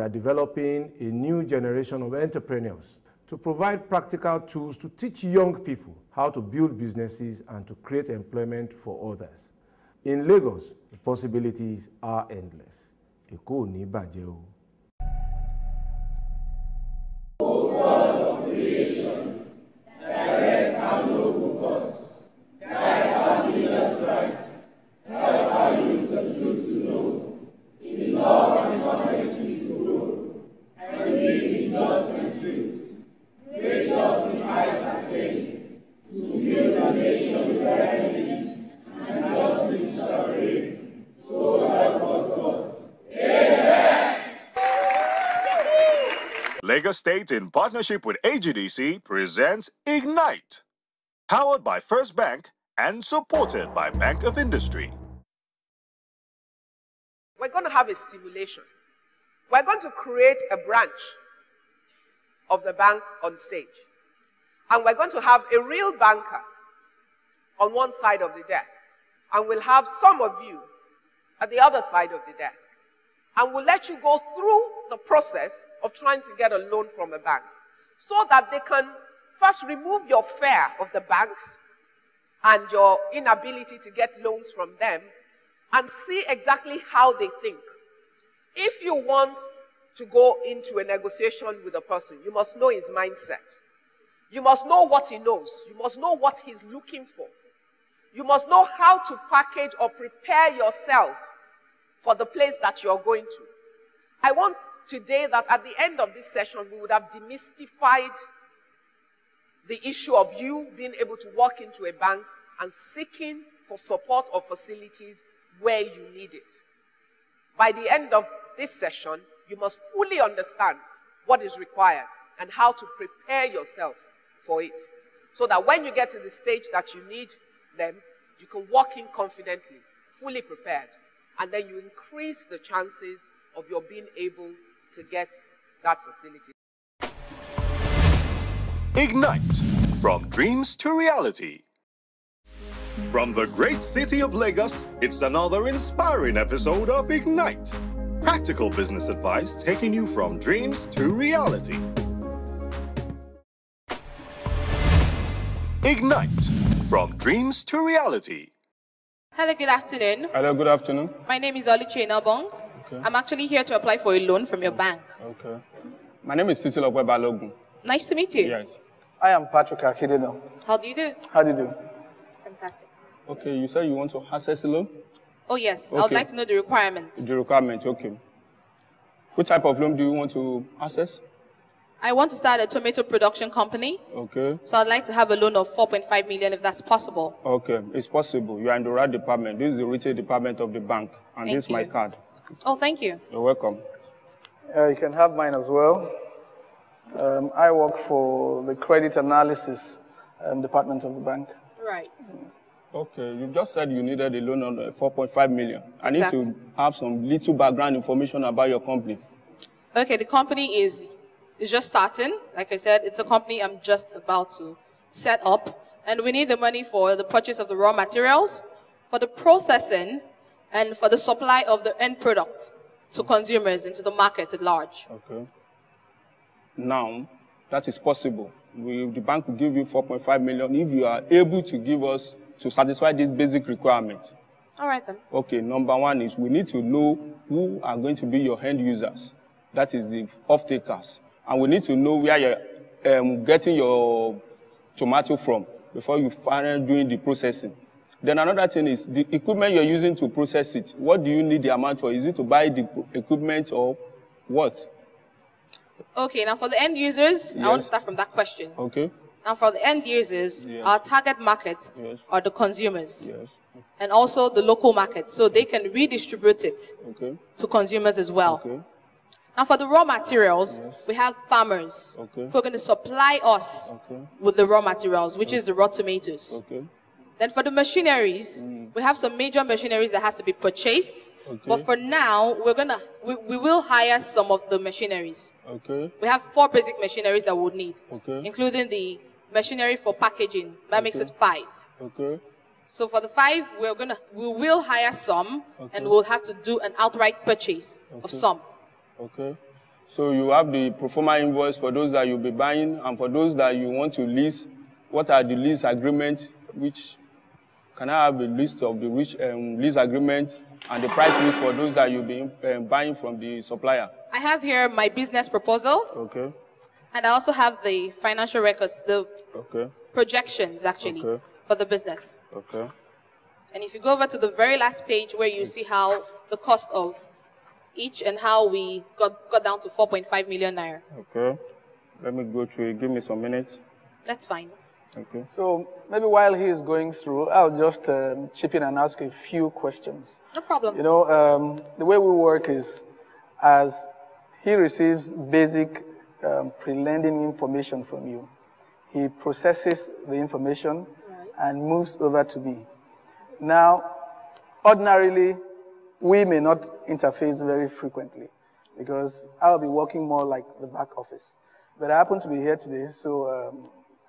we are developing a new generation of entrepreneurs to provide practical tools to teach young people how to build businesses and to create employment for others. In Lagos, the possibilities are endless. Èkó ò ní bàjẹ́ o. Lagos State, in partnership with AGDC, presents Ignite, powered by First Bank and supported by Bank of Industry. We're going to have a simulation. We're going to create a branch of the bank on stage. And we're going to have a real banker on one side of the desk. And we'll have some of you at the other side of the desk. And we'll let you go through the process of trying to get a loan from a bank so that they can first remove your fear of the banks and your inability to get loans from them and see exactly how they think. If you want to go into a negotiation with a person, you must know his mindset. You must know what he knows. You must know what he's looking for. You must know how to package or prepare yourself for the place that you're going to. I want today that at the end of this session, we would have demystified the issue of you being able to walk into a bank and seeking for support or facilities where you need it. By the end of this session, you must fully understand what is required and how to prepare yourself for it, so that when you get to the stage that you need them, you can walk in confidently, fully prepared, and then you increase the chances of your being able to get that facility. Ignite, from dreams to reality. From the great city of Lagos, it's another inspiring episode of Ignite. Practical business advice taking you from dreams to reality. Ignite, from dreams to reality. Hello, good afternoon. Hello, good afternoon. My name is Oluchi Enobong. Okay. I'm actually here to apply for a loan from your bank. Okay. My name is Titilope Balogun. Nice to meet you. Yes. I am Patrick Akidino. How do you do? How do you do? Fantastic. Okay, you said you want to access a loan? Oh, yes. Okay. I would like to know the requirements. The requirement, okay. What type of loan do you want to access? I want to start a tomato production company. Okay. So I'd like to have a loan of 4.5 million if that's possible. Okay, it's possible. You are in the right department. This is the retail department of the bank. And this is my card. Oh, thank you. You're welcome. You can have mine as well. I work for the credit analysis department of the bank. Right. Okay, you just said you needed a loan on 4.5 million. I need to have some little background information about your company. Okay, the company is just starting. Like I said, it's a company I'm just about to set up. And we need the money for the purchase of the raw materials, for the processing, and for the supply of the end product to consumers into the market at large. Okay. Now, that is possible. The bank will give you 4.5 million if you are able to give us to satisfy this basic requirement. All right, then. Okay, number one is we need to know who are going to be your end users. That is the off-takers. And we need to know where you're getting your tomato from before you finish doing the processing. Then another thing is the equipment you're using to process it. What do you need the amount for? Is it to buy the equipment or what? Okay, now for the end users, I want to start from that question. Okay. Now for the end users, our target market are the consumers. Yes. And also the local market, so they can redistribute it to consumers as well. Okay. Now for the raw materials, we have farmers who are going to supply us with the raw materials, which is the raw tomatoes. Okay. Then for the machineries, we have some major machineries that has to be purchased. But for now, we will hire some of the machineries. Okay. We have 4 basic machineries that we'll need, including the machinery for packaging. That makes it 5. Okay. So for the 5, we will hire some, and we'll have to do an outright purchase of some. Okay. So you have the pro forma invoice for those that you'll be buying, and for those that you want to lease, what are the lease agreements, which can I have a list of the lease agreements and the price list for those that you'll be buying from the supplier? I have here my business proposal. Okay. And I also have the financial records, the projections, actually, for the business. Okay. And if you go over to the very last page where you see how the cost of each and how we got down to 4.5 million naira. Okay. Let me go through it. Give me some minutes. That's fine. Okay. So maybe while he is going through, I'll just chip in and ask a few questions. No problem. You know, the way we work is as he receives basic pre-lending information from you, he processes the information and moves over to me. Now, ordinarily, we may not interface very frequently because I'll be working more like the back office. But I happen to be here today, so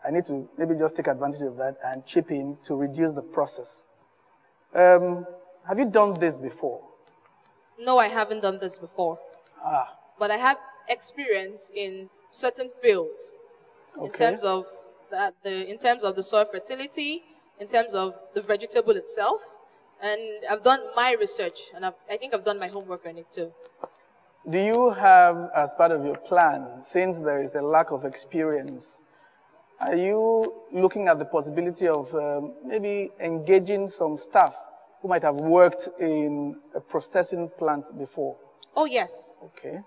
I need to maybe just take advantage of that and chip in to reduce the process. Have you done this before? No, I haven't done this before. But I have experience in certain fields, in terms of the soil fertility, in terms of the vegetable itself, and I've done my research, and I think I've done my homework on it too. Do you have, as part of your plan, since there is a lack of experience, are you looking at the possibility of maybe engaging some staff who might have worked in a processing plant before? Oh, yes. Okay.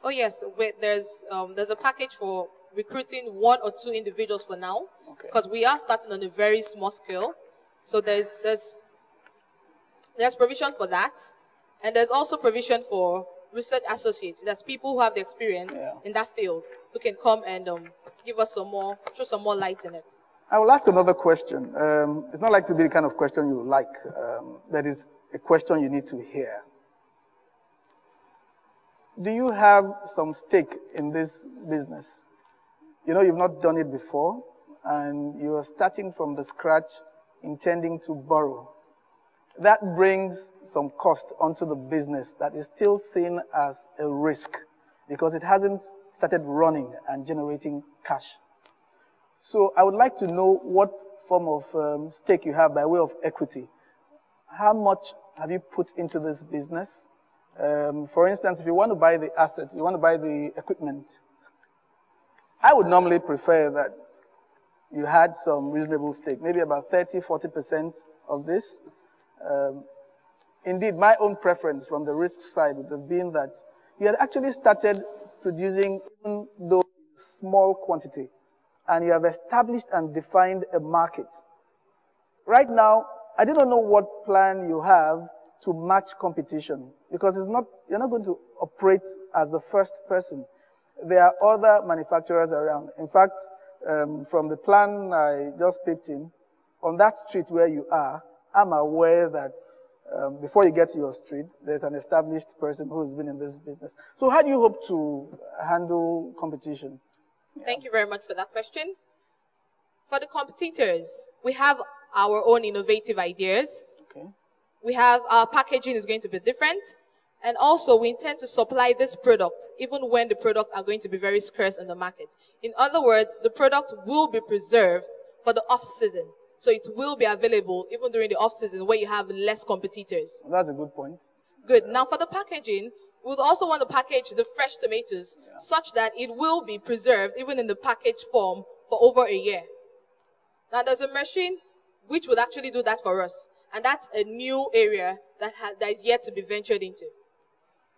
Oh, yes. There's a package for recruiting 1 or 2 individuals for now, because we are starting on a very small scale. So there's provision for that, and there's also provision for research associates. That's people who have the experience in that field who can come and give us throw some more light in it. I will ask another question. It's not like to be the kind of question you like. That is a question you need to hear. Do you have some stake in this business? You know, you've not done it before, and you are starting from the scratch, intending to borrow. That brings some cost onto the business that is still seen as a risk because it hasn't started running and generating cash. So I would like to know what form of stake you have by way of equity. How much have you put into this business? For instance, if you want to buy the assets, you want to buy the equipment, I would normally prefer that you had some reasonable stake, maybe about 30–40% of this. Indeed, my own preference from the risk side would have been that you had actually started producing, even though small quantity, and you have established and defined a market. Right now, I do not know what plan you have to match competition, because you're not going to operate as the first person. There are other manufacturers around. In fact, from the plan I just picked in, on that street where you are, I'm aware that before you get to your street, there's an established person who's been in this business. So how do you hope to handle competition? Thank you very much for that question. For the competitors, we have our own innovative ideas. We have our packaging is going to be different. And also, we intend to supply this product even when the products are going to be very scarce in the market. In other words, the product will be preserved for the off-season. So it will be available even during the off-season where you have less competitors. That's a good point. Good. Now, for the packaging, we would also want to package the fresh tomatoes such that it will be preserved even in the packaged form for over a year. Now, there's a machine which would actually do that for us. And that's a new area that is yet to be ventured into.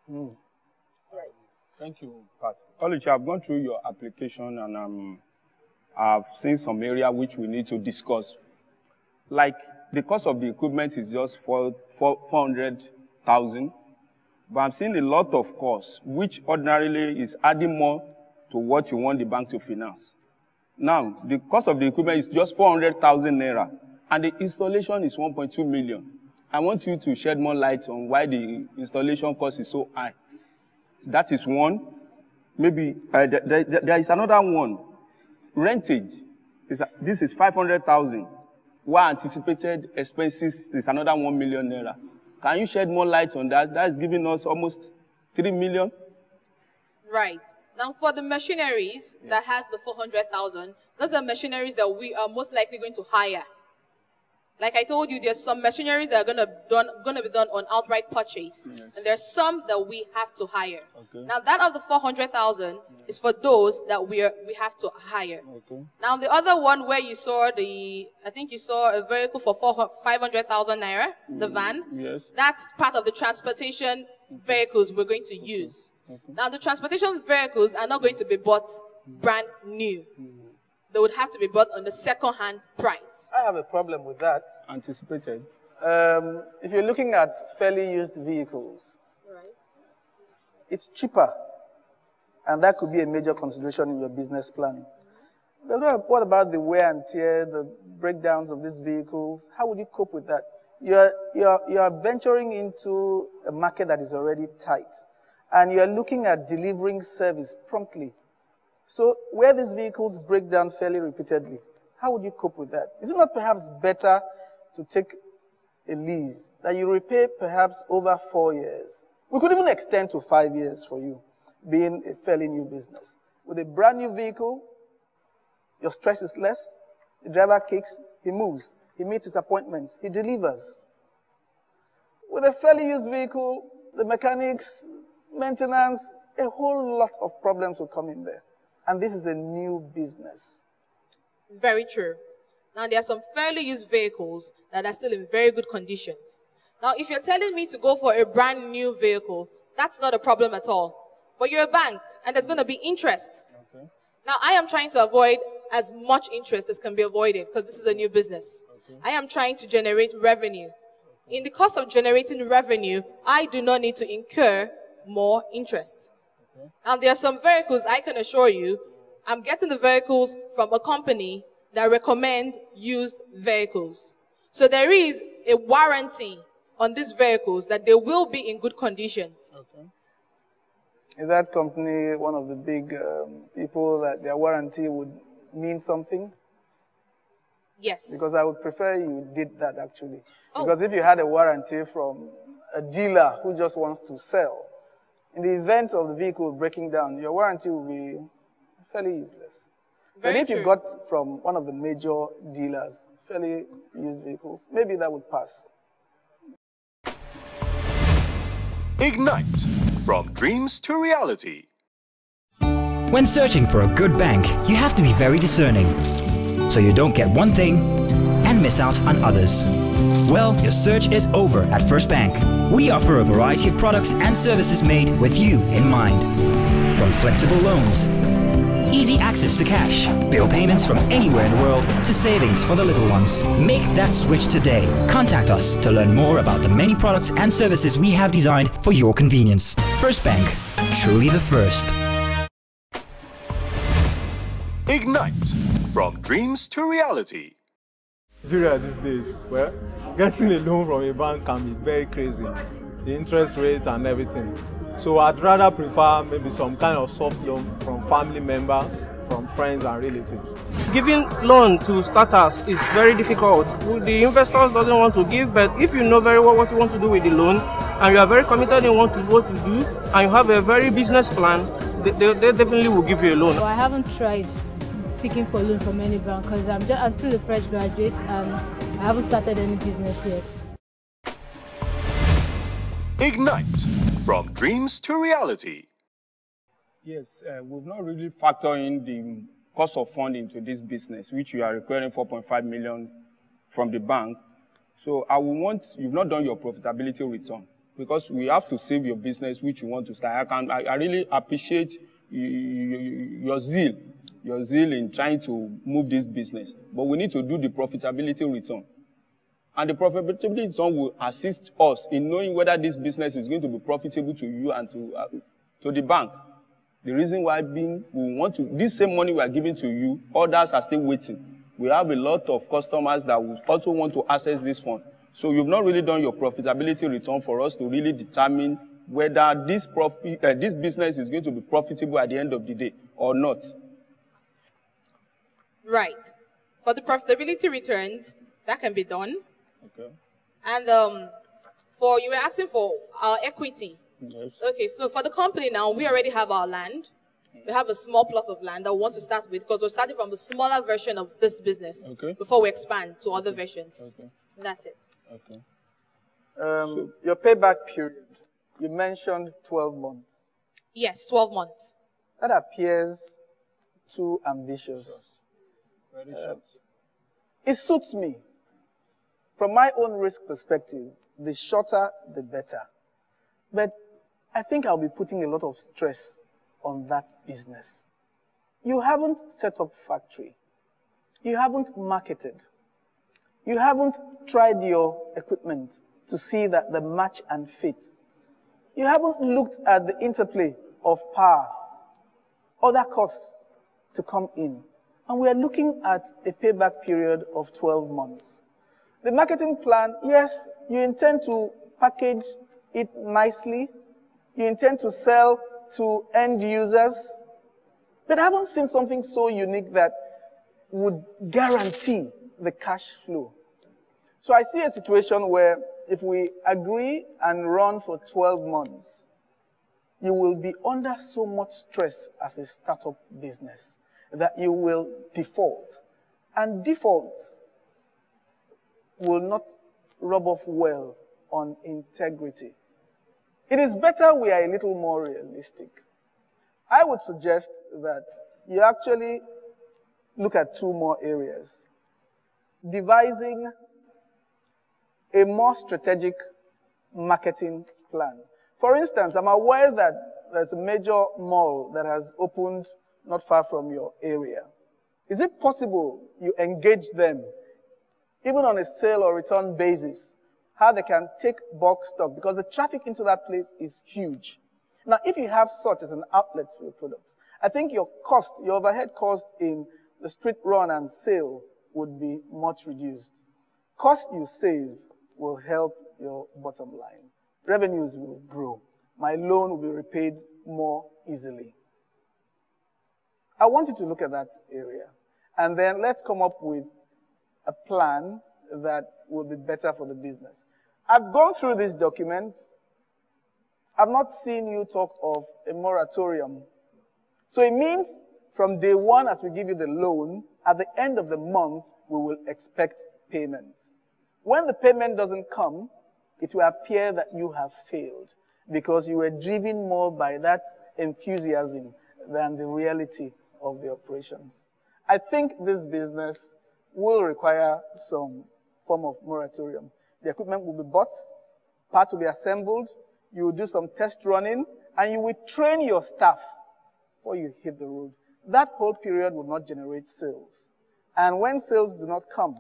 Right. Thank you, Pat. Oluchi, I've gone through your application and I've seen some area which we need to discuss. Like, the cost of the equipment is just 400,000, but I'm seeing a lot of costs, which ordinarily is adding more to what you want the bank to finance. Now, the cost of the equipment is just 400,000 naira, and the installation is 1.2 million. I want you to shed more light on why the installation cost is so high. That is one. Maybe there is another one. Rentage. This is 500,000. While anticipated expenses is another 1 million naira. Can you shed more light on that? That is giving us almost 3 million. Right. Now, for the machineries that has the 400,000, those are machineries that we are most likely going to hire. Like I told you, there's some machineries that are going to be done on outright purchase, and there's some that we have to hire. Okay. Now, that of the 400,000 is for those that we have to hire. Okay. Now, the other one where you saw I think you saw a vehicle for 500,000 naira, the van. Yes. That's part of the transportation vehicles we're going to use. Okay. Now, the transportation vehicles are not going to be bought brand new. They would have to be bought on the second-hand price. I have a problem with that. Anticipated. If you're looking at fairly used vehicles, right, it's cheaper. And that could be a major consideration in your business planning. But what about the wear and tear, the breakdowns of these vehicles? How would you cope with that? You're venturing into a market that is already tight. And you're looking at delivering service promptly. So where these vehicles break down fairly repeatedly, how would you cope with that? Is it not perhaps better to take a lease that you repay perhaps over 4 years? We could even extend to 5 years for you, being a fairly new business. With a brand new vehicle, your stress is less. The driver kicks, he moves, he meets his appointments, he delivers. With a fairly used vehicle, the mechanics, maintenance, a whole lot of problems will come in there. And this is a new business. Very true. Now, there are some fairly used vehicles that are still in very good conditions. Now, if you're telling me to go for a brand new vehicle, that's not a problem at all. But you're a bank, and there's going to be interest. Okay. Now, I am trying to avoid as much interest as can be avoided, because this is a new business. Okay. I am trying to generate revenue. Okay. In the course of generating revenue, I do not need to incur more interest. Now, there are some vehicles, I can assure you, I'm getting the vehicles from a company that recommend used vehicles. So there is a warranty on these vehicles that they will be in good conditions. Okay. Is that company one of the big people that their warranty would mean something? Yes. Because I would prefer you did that, actually. Oh. Because if you had a warranty from a dealer who just wants to sell, in the event of the vehicle breaking down, your warranty will be fairly useless. But if you got from one of the major dealers, fairly used vehicles, maybe that would pass. Ignite, from dreams to reality. When searching for a good bank, you have to be very discerning, so you don't get one thing and miss out on others. Well, your search is over at First Bank. We offer a variety of products and services made with you in mind. From flexible loans, easy access to cash, bill payments from anywhere in the world, to savings for the little ones. Make that switch today. Contact us to learn more about the many products and services we have designed for your convenience. First Bank, truly the first. Ignite, from dreams to reality. Nigeria these days, well, getting a loan from a bank can be very crazy. The interest rates and everything. So I'd rather prefer maybe some kind of soft loan from family members, from friends and relatives. Giving loan to starters is very difficult. The investors doesn't want to give, but if you know very well what you want to do with the loan, and you are very committed in what to do, and you have a very business plan, they definitely will give you a loan. So I haven't tried seeking for loan from any bank because I'm still a fresh graduate and I haven't started any business yet. Ignite, from dreams to reality. Yes, we've not really factored in the cost of funding to this business, which we are requiring 4.5 million from the bank. So I will want, you've not done your profitability return because we have to save your business, which you want to start. I really appreciate your zeal in trying to move this business. But we need to do the profitability return. And the profitability return will assist us in knowing whether this business is going to be profitable to you and to the bank. The reason why being, we want to, this same money we are giving to you, others are still waiting. We have a lot of customers that will also want to access this fund. So you've not really done your profitability return for us to really determine whether this business is going to be profitable at the end of the day or not. Right. For the profitability returns, that can be done. Okay. And you were asking for our equity. Yes. Okay, so for the company now, we already have our land. We have a small plot of land that we want to start with because we're starting from a smaller version of this business before we expand to other versions. Okay. That's it. Okay. Your payback period, you mentioned 12 months. Yes, 12 months. That appears too ambitious. Very short. It suits me. From my own risk perspective, the shorter, the better. But I think I'll be putting a lot of stress on that business. You haven't set up factory. You haven't marketed. You haven't tried your equipment to see that the match and fit. You haven't looked at the interplay of power, other costs to come in. And we are looking at a payback period of 12 months. The marketing plan, yes, you intend to package it nicely. You intend to sell to end users. But I haven't seen something so unique that would guarantee the cash flow. So I see a situation where if we agree and run for 12 months, you will be under so much stress as a startup business that you will default. And defaults will not rub off well on integrity. It is better we are a little more realistic. I would suggest that you actually look at two more areas. Devising a more strategic marketing plan. For instance, I'm aware that there's a major mall that has opened not far from your area. Is it possible you engage them, even on a sale or return basis, how they can take bulk stock? Because the traffic into that place is huge. Now, if you have such as an outlet for your products, I think your cost, your overhead cost in the street run and sale would be much reduced. Cost you save will help your bottom line. Revenues will grow. My loan will be repaid more easily. I want you to look at that area. And then let's come up with a plan that will be better for the business. I've gone through these documents. I've not seen you talk of a moratorium. So it means from day one, as we give you the loan, at the end of the month, we will expect payment. When the payment doesn't come, it will appear that you have failed because you were driven more by that enthusiasm than the reality of the operations. I think this business will require some form of moratorium. The equipment will be bought, parts will be assembled, you will do some test running, and you will train your staff before you hit the road. That whole period will not generate sales. And when sales do not come,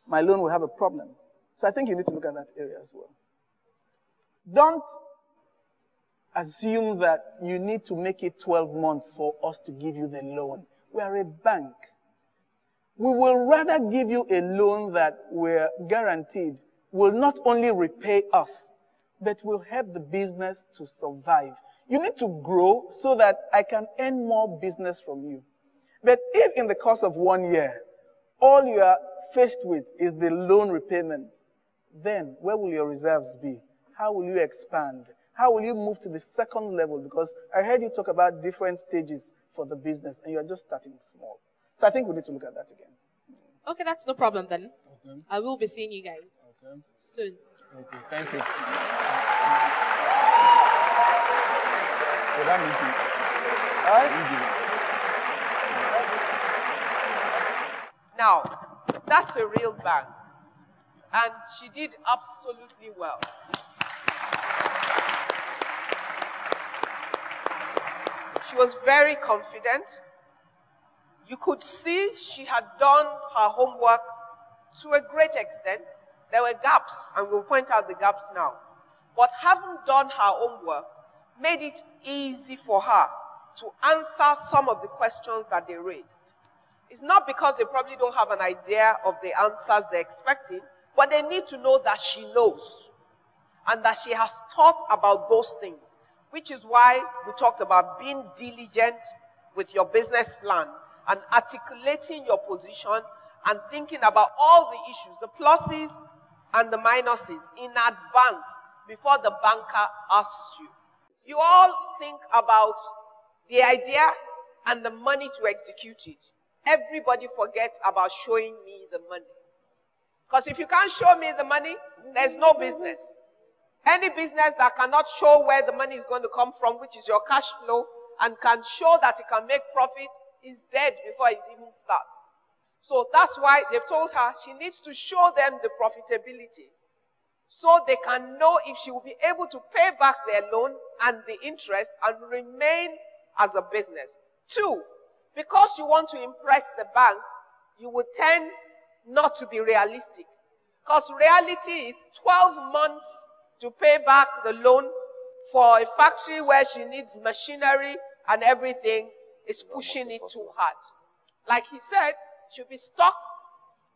my loan will have a problem. So I think you need to look at that area as well. Don't assume that you need to make it 12 months for us to give you the loan. We are a bank. We will rather give you a loan that we're guaranteed will not only repay us, but will help the business to survive. You need to grow so that I can earn more business from you. But if in the course of 1 year, all you are faced with is the loan repayment, then where will your reserves be? How will you expand? How will you move to the second level? Because I heard you talk about different stages for the business, and you're just starting small. So I think we need to look at that again. Okay, that's no problem then. Okay. I will be seeing you guys soon. Okay, thank you. So that means all right? Now, that's a real bank. And she did absolutely well. She was very confident. You could see she had done her homework to a great extent. There were gaps, and we'll point out the gaps now. But having done her homework made it easy for her to answer some of the questions that they raised. It's not because they probably don't have an idea of the answers they're expecting, but they need to know that she knows and that she has thought about those things, which is why we talked about being diligent with your business plan and articulating your position and thinking about all the issues, the pluses and the minuses in advance before the banker asks you. You all think about the idea and the money to execute it. Everybody forgets about showing me the money. Because if you can't show me the money, there's no business. Any business that cannot show where the money is going to come from, which is your cash flow, and can show that it can make profit, is dead before it even starts. So that's why they've told her she needs to show them the profitability so they can know if she will be able to pay back their loan and the interest and remain as a business. 2, because you want to impress the bank, you would tend not to be realistic. Because reality is 12 months to pay back the loan for a factory where she needs machinery and everything is pushing it too hard. Like he said, she'll be stuck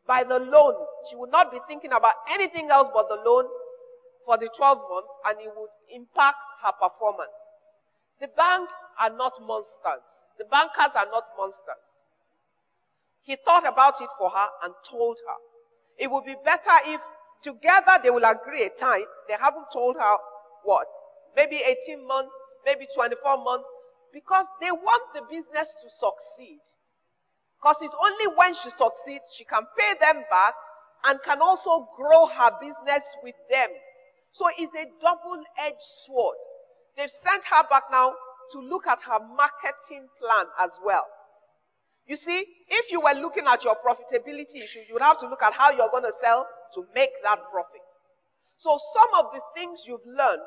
by the loan. She would not be thinking about anything else but the loan for the 12 months, and it would impact her performance. The banks are not monsters. The bankers are not monsters. He thought about it for her and told her. It would be better if together they will agree a time. They haven't told her what? Maybe 18 months, maybe 24 months, because they want the business to succeed. Because it's only when she succeeds, she can pay them back and can also grow her business with them. So it's a double-edged sword. They've sent her back now to look at her marketing plan as well. You see, if you were looking at your profitability issue, you would have to look at how you're going to sell to make that profit. So some of the things you've learned,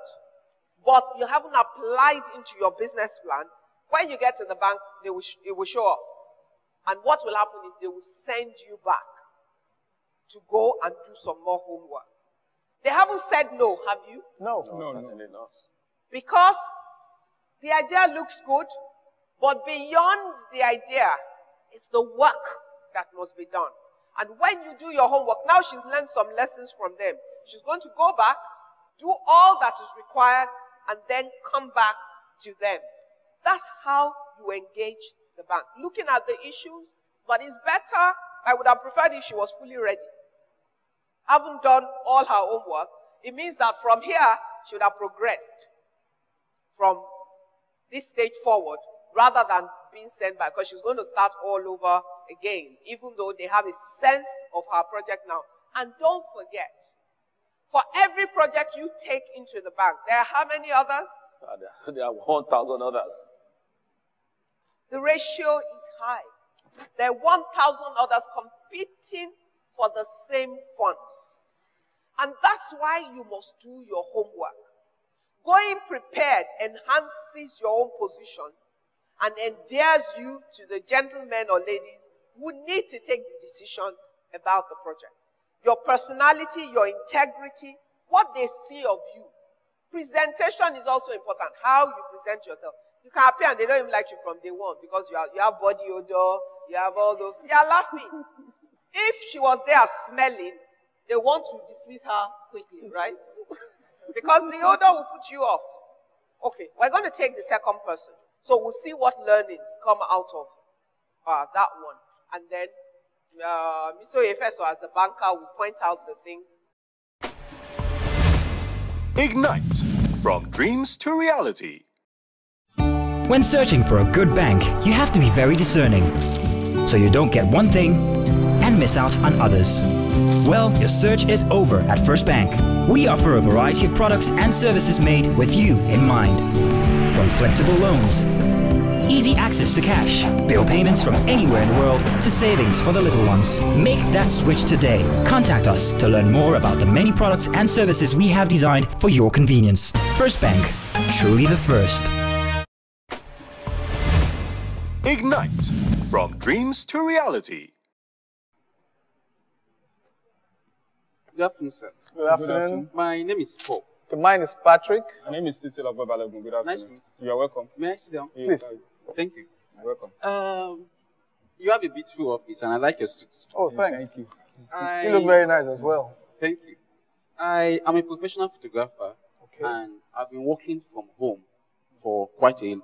but you haven't applied into your business plan, when you get to the bank, it will show up. And what will happen is they will send you back to go and do some more homework. They haven't said no, have you? No. No. Because the idea looks good, but beyond the idea is the work that must be done. And when you do your homework, now she's learned some lessons from them. She's going to go back, do all that is required, and then come back to them. That's how you engage the bank. Looking at the issues, but it's better. I would have preferred if she was fully ready. Haven't done all her homework. It means that from here, she would have progressed from this stage forward rather than being sent back, because she's going to start all over again, even though they have a sense of her project now. And don't forget, for every project you take into the bank, there are how many others? There are 1,000 others. The ratio is high. There are 1,000 others competing for the same funds. And that's why you must do your homework. Going prepared enhances your own position and endears you to the gentlemen or ladies who need to take the decision about the project. Your personality, your integrity, what they see of you. Presentation is also important, how you present yourself. You can appear and they don't even like you from day one because you have body odor, you have all those. They are laughing. If she was there smelling, they want to dismiss her quickly, right? Because the odor will put you off. Okay, we're going to take the second person. So we'll see what learnings come out of that one. And then Mr. Efeso, as the banker, will point out the things. Ignite, from dreams to reality. When searching for a good bank, you have to be very discerning, so you don't get one thing and miss out on others. Well, your search is over at First Bank. We offer a variety of products and services made with you in mind. From flexible loans, easy access to cash, bill payments from anywhere in the world, to savings for the little ones. Make that switch today. Contact us to learn more about the many products and services we have designed for your convenience. First Bank, truly the first. Ignite, from dreams to reality. Good afternoon, sir. Good afternoon. My name is Paul. Mine is Patrick. My name is Titi Balogun. Good afternoon. Nice to meet you, sir. You are welcome. May I sit down? Please. Thank you. You're welcome. You have a beautiful office, and I like your suits. Oh, thanks. Thank you. You look very nice as well. Thank you. I am a professional photographer, and I've been working from home for quite a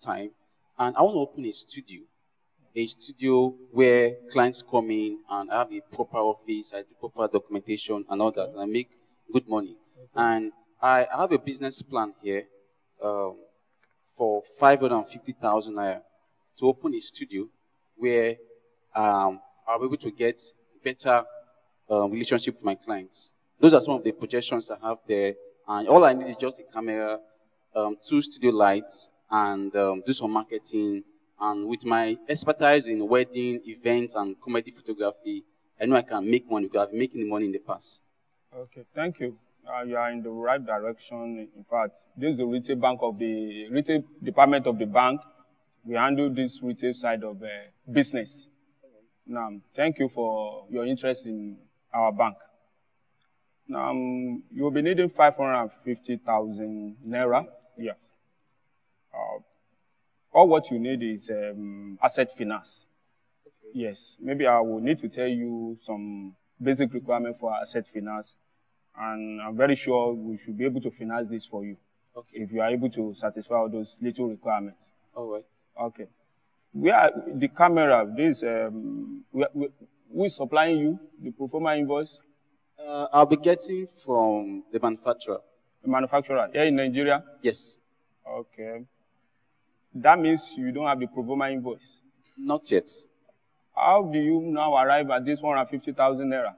time. And I want to open a studio where clients come in, and I have a proper office, I do proper documentation and all that, and I make good money. And I have a business plan here for 550,000 naira to open a studio where I'll be able to get better relationship with my clients. Those are some of the projections I have there. And all I need is just a camera, 2 studio lights, and do some marketing. And with my expertise in wedding, events, and comedy photography, I know I can make money because I've been making money in the past. Okay, thank you. You are in the right direction. In fact, this is the retail bank of the retail department of the bank. We handle this retail side of business. Now, thank you for your interest in our bank. Now, you'll be needing 550,000 naira. Yes. All what you need is asset finance. Okay. Yes. Maybe I will need to tell you some basic requirements for asset finance. And I'm very sure we should be able to finance this for you. Okay. If you are able to satisfy all those little requirements. All right. Okay. The camera, this, who is supplying you the pro forma invoice? I'll be getting from the manufacturer. The manufacturer here in Nigeria? Yes. Okay. That means you don't have the pro forma invoice? Not yet. How do you now arrive at this 150,000 naira?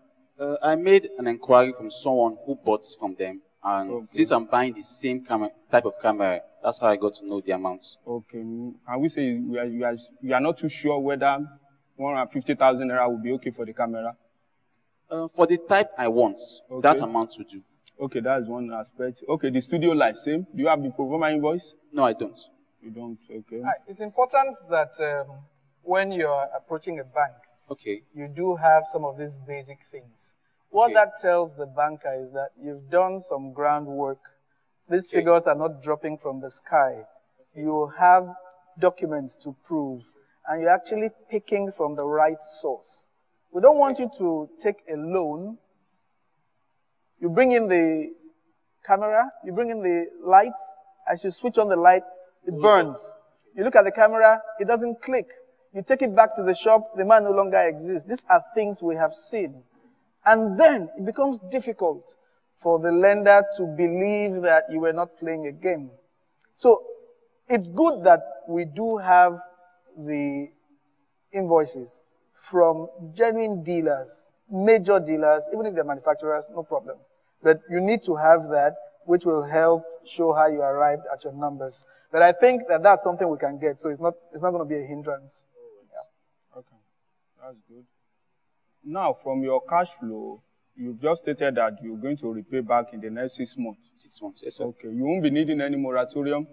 I made an inquiry from someone who bought from them. And since I'm buying the same type of camera, that's how I got to know the amount. Okay. Can we say you are not too sure whether 150,000 naira will be okay for the camera? For the type I want, that amount will do. Okay, that's one aspect. Okay, the studio light, same. Do you have the pro forma invoice? No, I don't. You don't, okay. It's important that when you're approaching a bank, you do have some of these basic things. What that tells the banker is that you've done some groundwork. These figures are not dropping from the sky. You have documents to prove, and you're actually picking from the right source. We don't want you to take a loan. You bring in the camera, you bring in the lights. As you switch on the light, it burns. You look at the camera, it doesn't click. You take it back to the shop, the man no longer exists. These are things we have seen. And then it becomes difficult for the lender to believe that you were not playing a game. So it's good that we do have the invoices from genuine dealers, major dealers, even if they're manufacturers, no problem. But you need to have that, which will help show how you arrived at your numbers. But I think that that's something we can get, so it's not going to be a hindrance. Yeah. Okay, that's good. Now, from your cash flow, you've just stated that you're going to repay back in the next 6 months. 6 months, yes, sir. Okay, you won't be needing any moratorium?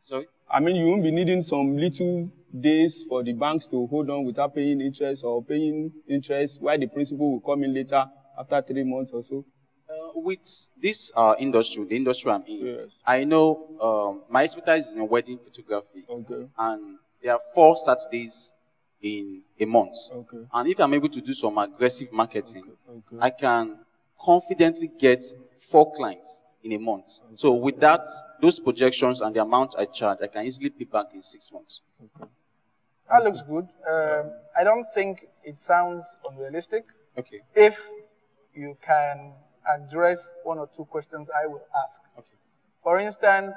Sorry? I mean, you won't be needing some little days for the banks to hold on without paying interest or paying interest, while the principal will come in later after 3 months or so? With this industry, the industry I'm in, I know my expertise is in wedding photography. Okay. And there are 4 Saturdays in a month. Okay. And if I'm able to do some aggressive marketing, I can confidently get 4 clients in a month. So with that, those projections and the amount I charge, I can easily pay back in 6 months. That looks good. I don't think it sounds unrealistic. Okay. If you can address 1 or 2 questions I will ask. Okay. For instance,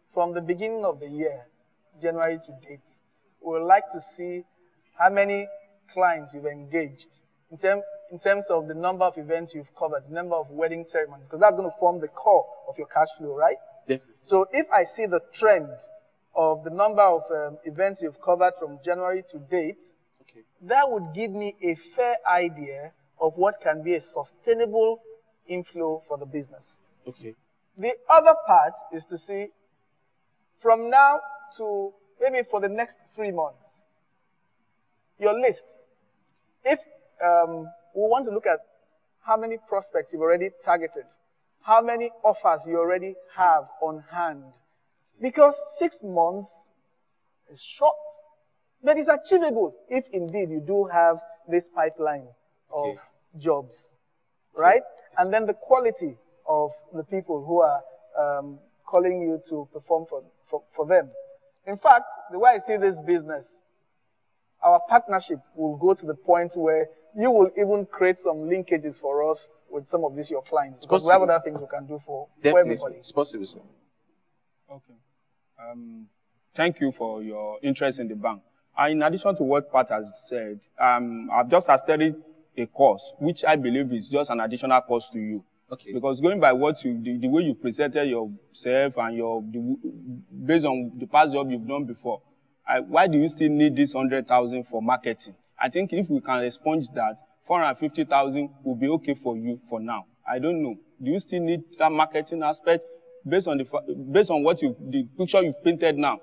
from the beginning of the year, January to date, we would like to see how many clients you've engaged in terms of the number of events you've covered, the number of wedding ceremonies, because that's going to form the core of your cash flow, right? Definitely. So if I see the trend of the number of events you've covered from January to date, that would give me a fair idea of what can be a sustainable inflow for the business. Okay. The other part is to see from now to maybe for the next 3 months, your list. If we want to look at how many prospects you've already targeted, how many offers you already have on hand, because 6 months is short, but it's achievable if indeed you do have this pipeline of jobs, right? And then the quality of the people who are calling you to perform for them. In fact, the way I see this business, our partnership will go to the point where you will even create some linkages for us with with some of these your clients? Because we have other things we can do for everybody. It's possible, sir. Okay. Thank you for your interest in the bank. In addition to what Pat has said, I've just started a course, which I believe is just an additional cost to you. Okay. Because going by what the way you presented yourself and based on the past job you've done before, why do you still need this 100,000 for marketing? I think if we can expunge that, 450,000 will be okay for you for now. I don't know. Do you still need that marketing aspect based on what the picture you've painted now?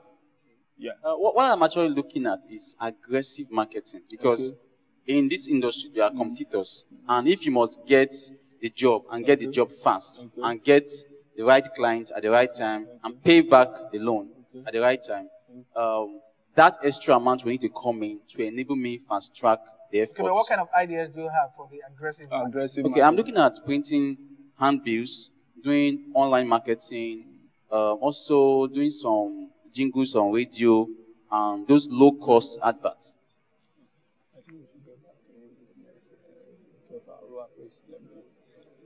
Yeah. What I'm actually looking at is aggressive marketing, because in this industry there are competitors, and if you must get the job and get the job fast and get the right client at the right time and pay back the loan at the right time, that extra amount will need to come in to enable me fast track the efforts. Okay, but what kind of ideas do you have for the aggressive marketing? Okay, I'm looking at printing handbills, doing online marketing, also doing some jingles on radio, and those low-cost adverts. I think we should get back to the next 12-hour place.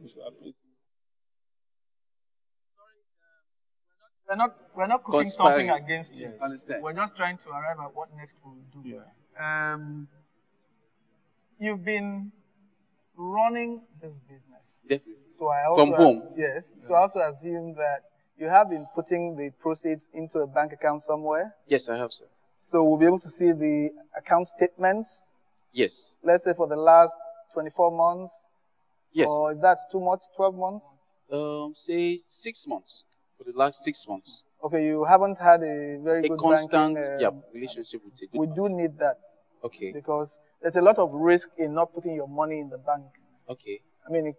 We should appraise. We're not cooking something against you. Yes. Understand. We're just trying to arrive at what next we'll do. Yeah. You've been running this business. Definitely. So I also from home. Yes. So I also assume that you have been putting the proceeds into a bank account somewhere. Yes, I have, sir. So we'll be able to see the account statements. Yes. Let's say for the last 24 months. Yes. Or if that's too much, 12 months. Say 6 months. For the last 6 months. Okay, you haven't had a very good constant banking, relationship with it. We do need that. Okay. Because there's a lot of risk in not putting your money in the bank. Okay. I mean, it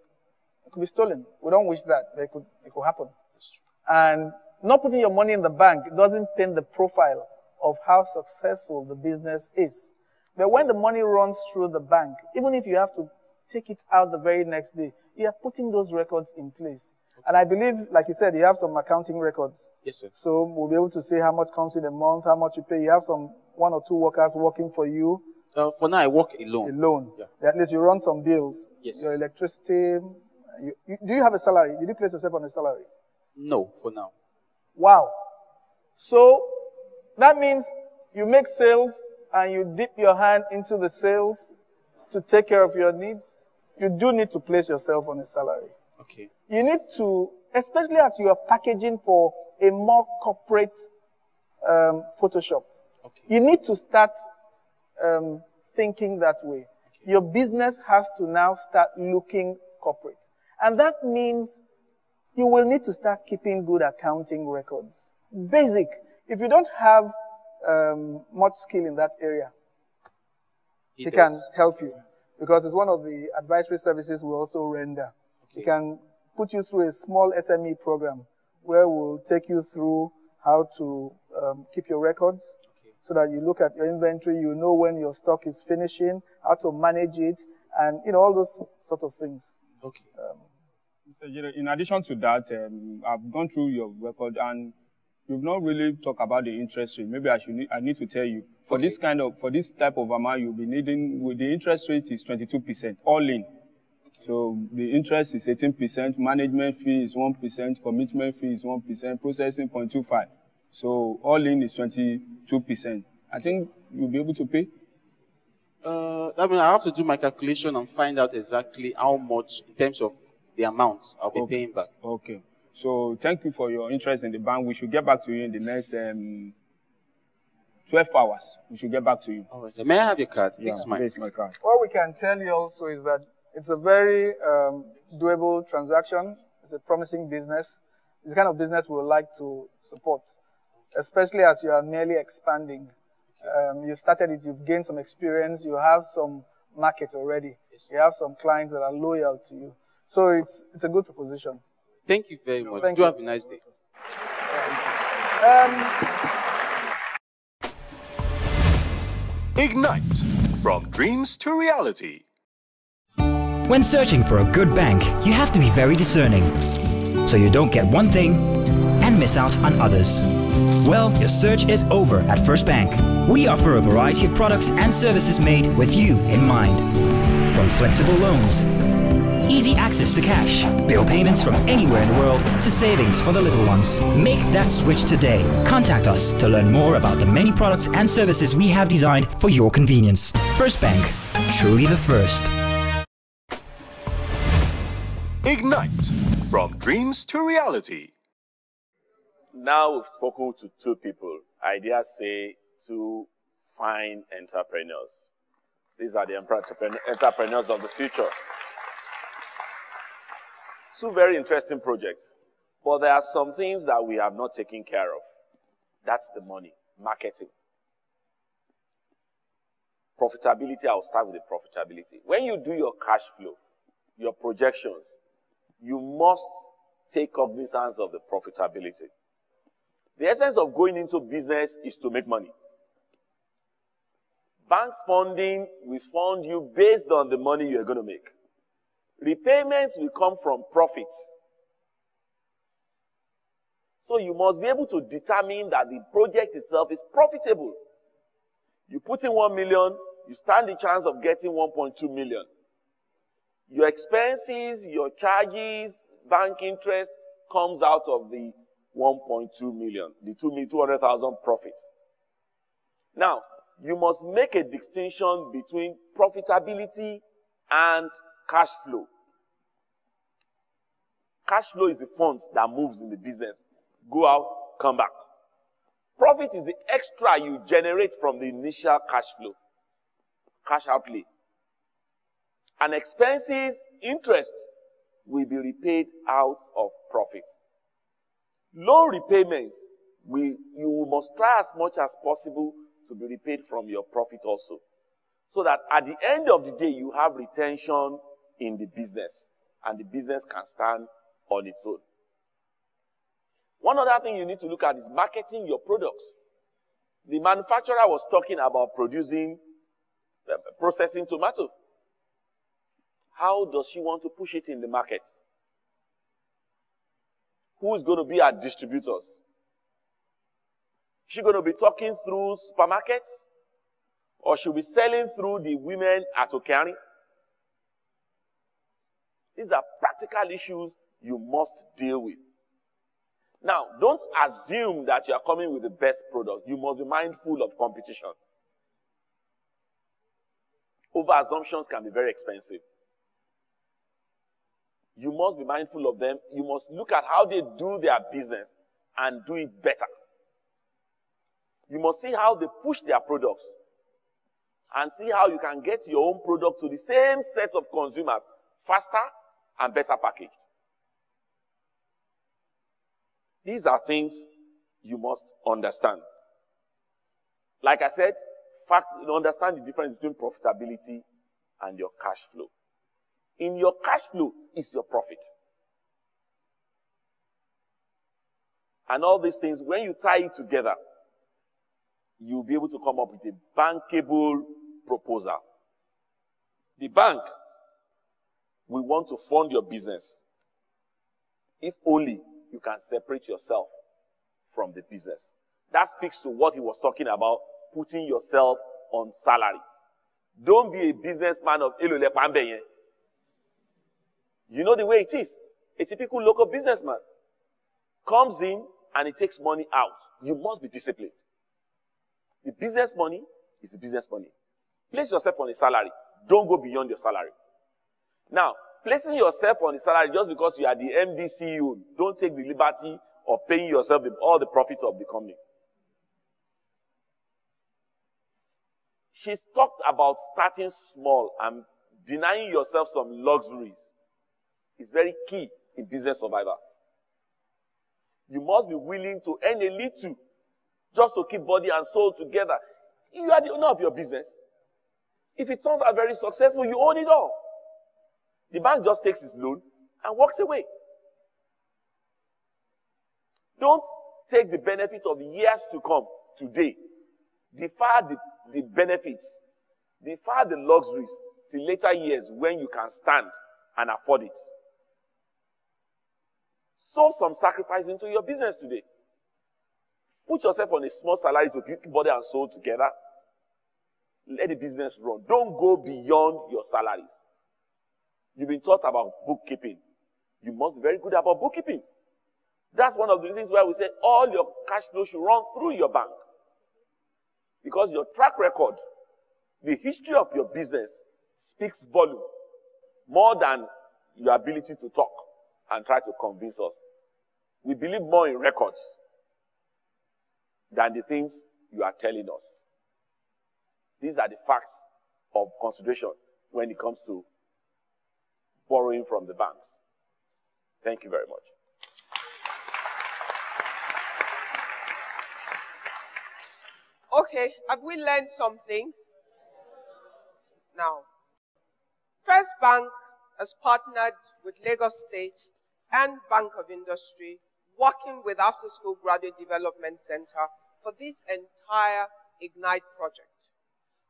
could be stolen. We don't wish that, but it could happen. That's true. And not putting your money in the bank doesn't paint the profile of how successful the business is. But when the money runs through the bank, even if you have to take it out the very next day, you are putting those records in place. Okay. And I believe, like you said, you have some accounting records. Yes, sir. So we'll be able to see how much comes in a month, how much you pay. You have some 1 or 2 workers working for you. For now, I work alone. Alone. Yeah. At least you run some bills. Yes. Your electricity. Do you have a salary? Did you place yourself on a salary? No, for now. Wow. So that means you make sales and you dip your hand into the sales to take care of your needs. You do need to place yourself on a salary. Okay. You need to, especially as you are packaging for a more corporate Photoshop. Okay. You need to start thinking that way. Okay. Your business has to now start looking corporate. And that means you will need to start keeping good accounting records. Basic. If you don't have much skill in that area, it can help you. Because it's one of the advisory services we also render. Okay. It can put you through a small SME program where we'll take you through how to keep your records, okay, so that you look at your inventory, you know when your stock is finishing, how to manage it, and all those sorts of things. Okay. Mr. Jire, in addition to that, I've gone through your record and you've not really talked about the interest rate. Maybe I need to tell you, for this type of amount you'll be needing, the interest rate is 22%, all in. So the interest is 18%, management fee is 1%, commitment fee is 1%, processing 0.25%. So all in is 22%. I think you'll be able to pay. I mean, I have to do my calculation and find out exactly how much in terms of the amount I'll be paying back. Okay. So thank you for your interest in the bank. We should get back to you in the next 12 hours. We should get back to you. All right. So may I have your card? Yeah, this is my card. What we can tell you also is that it's a very doable transaction. It's a promising business. It's the kind of business we would like to support, especially as you are merely expanding. You've started it, you've gained some experience, you have some market already. Yes. You have some clients that are loyal to you. So it's a good proposition. Thank you very much. Do have a nice day. Ignite, from dreams to reality. When searching for a good bank, you have to be very discerning, so you don't get one thing and miss out on others. Well, your search is over at First Bank. We offer a variety of products and services made with you in mind. From flexible loans, easy access to cash, bill payments from anywhere in the world, to savings for the little ones. Make that switch today. Contact us to learn more about the many products and services we have designed for your convenience. First Bank, truly the first. Ignite, from dreams to reality. Now we've spoken to two people, I dare say two fine entrepreneurs. These are the entrepreneurs of the future. Two very interesting projects. But there are some things that we have not taken care of. That's the money, marketing. Profitability, I'll start with the profitability. When you do your cash flow, your projections, you must take cognizance of the profitability. The essence of going into business is to make money. Banks funding will fund you based on the money you're going to make. Repayments will come from profits. So you must be able to determine that the project itself is profitable. You put in 1 million, you stand the chance of getting 1.2 million. Your expenses, your charges, bank interest comes out of the 1.2 million, the 200,000 profit. Now, you must make a distinction between profitability and cash flow. Cash flow is the funds that moves in the business. Go out, come back. Profit is the extra you generate from the initial cash flow, cash outlay. And expenses, interest, will be repaid out of profit. Loan repayments, you must try as much as possible to be repaid from your profit also. So that at the end of the day, you have retention in the business. And the business can stand on its own. One other thing you need to look at is marketing your products. The manufacturer was talking about processing tomato. How does she want to push it in the market? Who is going to be our distributors? Is she going to be talking through supermarkets? Or she'll be selling through the women at Okeani? These are practical issues you must deal with. Now, don't assume that you are coming with the best product. You must be mindful of competition. Over-assumptions can be very expensive. You must be mindful of them. You must look at how they do their business and do it better. You must see how they push their products and see how you can get your own product to the same set of consumers faster and better packaged. These are things you must understand. Like I said, understand the difference between profitability and your cash flow. In your cash flow is your profit. And all these things, when you tie it together, you'll be able to come up with a bankable proposal. The bank will want to fund your business if only you can separate yourself from the business. That speaks to what he was talking about, putting yourself on salary. Don't be a businessman of Elole Pambenye. You know the way it is. A typical local businessman comes in and he takes money out. You must be disciplined. The business money is the business money. Place yourself on a salary. Don't go beyond your salary. Now, placing yourself on a salary just because you are the MD CEO, don't take the liberty of paying yourself all the profits of the company. She's talked about starting small and denying yourself some luxuries. It's very key in business survival. You must be willing to earn a little just to keep body and soul together. You are the owner of your business. If it turns out very successful, you own it all. The bank just takes its loan and walks away. Don't take the benefits of years to come today. Defer the benefits. Defer the luxuries till later years when you can stand and afford it. Sow some sacrifice into your business today. Put yourself on a small salary to keep body and soul together. Let the business run. Don't go beyond your salaries. You've been taught about bookkeeping. You must be very good about bookkeeping. That's one of the reasons why we say all your cash flow should run through your bank. Because your track record, the history of your business speaks volume more than your ability to talk and try to convince us. We believe more in records than the things you are telling us. These are the facts of consideration when it comes to borrowing from the banks. Thank you very much. Okay, have we learned something? Now, First Bank has partnered with Lagos State and Bank of Industry, working with After School Graduate Development Center for this entire Ignite project.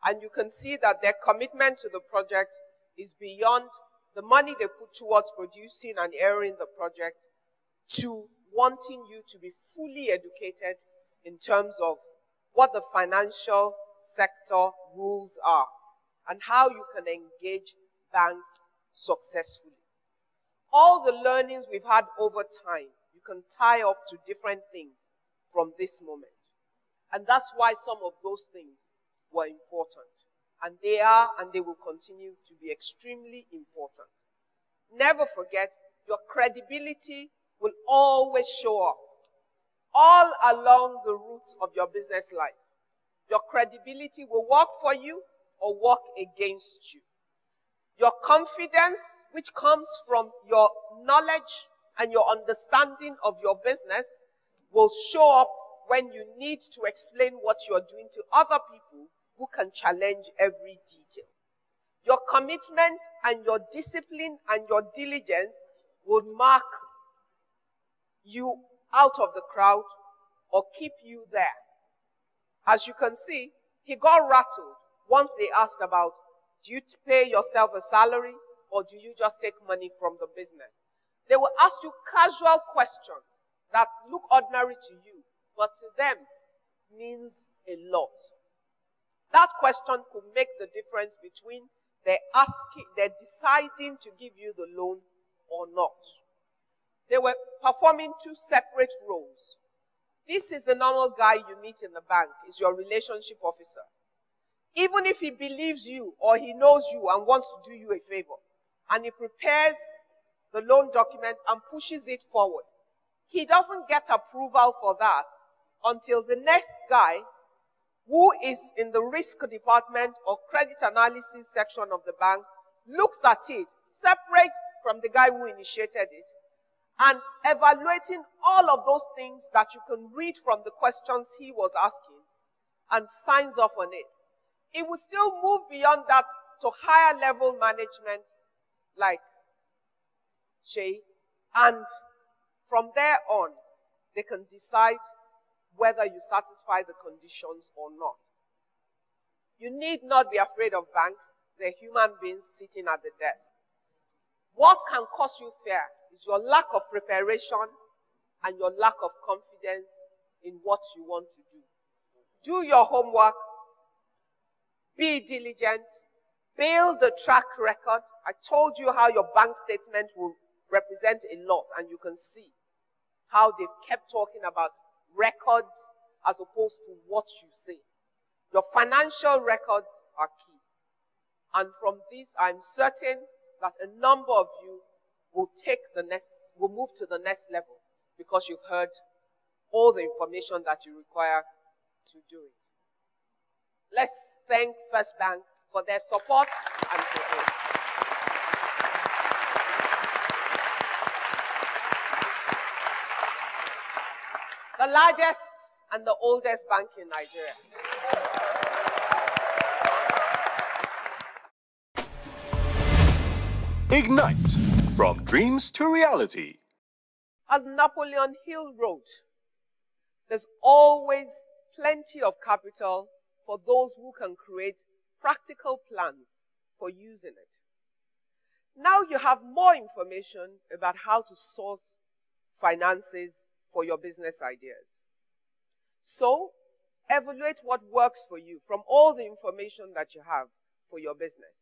And you can see that their commitment to the project is beyond the money they put towards producing and airing the project to wanting you to be fully educated in terms of what the financial sector rules are and how you can engage banks successfully. All the learnings we've had over time, you can tie up to different things from this moment. And that's why some of those things were important. And they are, and they will continue to be extremely important. Never forget, your credibility will always show up all along the route of your business life. Your credibility will work for you or work against you. Your confidence, which comes from your knowledge and your understanding of your business, will show up when you need to explain what you're doing to other people who can challenge every detail. Your commitment and your discipline and your diligence will mark you out of the crowd or keep you there. As you can see, he got rattled once they asked about, do you pay yourself a salary or do you just take money from the business? They will ask you casual questions that look ordinary to you, but to them means a lot. That question could make the difference between they're deciding to give you the loan or not. They were performing two separate roles. This is the normal guy you meet in the bank, is your relationship officer. Even if he believes you or he knows you and wants to do you a favor, and he prepares the loan document and pushes it forward, he doesn't get approval for that until the next guy, who is in the risk department or credit analysis section of the bank, looks at it, separate from the guy who initiated it, and evaluating all of those things that you can read from the questions he was asking, and signs off on it. It will still move beyond that to higher level management like Shay, and from there on, they can decide whether you satisfy the conditions or not. You need not be afraid of banks. They're human beings sitting at the desk. What can cause you fear is your lack of preparation and your lack of confidence in what you want to do. Do your homework. Be diligent. Build the track record. I told you how your bank statement will represent a lot, and you can see how they've kept talking about records as opposed to what you say. Your financial records are key. And from this, I'm certain that a number of you will move to the next level because you've heard all the information that you require to do it. Let's thank First Bank for their support and support. The largest and the oldest bank in Nigeria. Ignite, from dreams to reality. As Napoleon Hill wrote, there's always plenty of capital for those who can create practical plans for using it. Now you have more information about how to source finances for your business ideas. So, evaluate what works for you from all the information that you have for your business.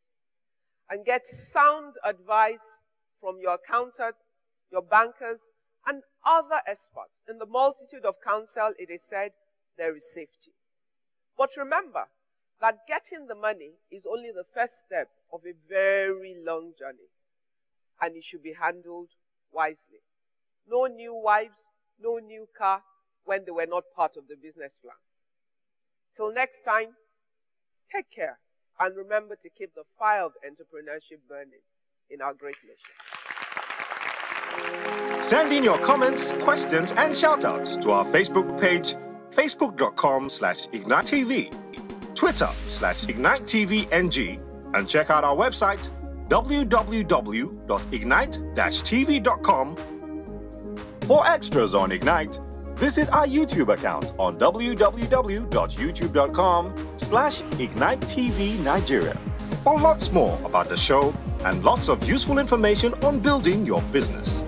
and get sound advice from your accountant, your bankers, and other experts. In the multitude of counsel, it is said, there is safety. But remember that getting the money is only the first step of a very long journey, and it should be handled wisely. No new wives, no new car when they were not part of the business plan. Till next time, take care, and remember to keep the fire of entrepreneurship burning in our great nation. Send in your comments, questions, and shout-outs to our Facebook page, facebook.com/IgniteTV, Twitter/IgniteTVNG, and check out our website, www.ignite-tv.com. For extras on Ignite, visit our YouTube account on www.youtube.com/IgniteTV Nigeria for lots more about the show and lots of useful information on building your business.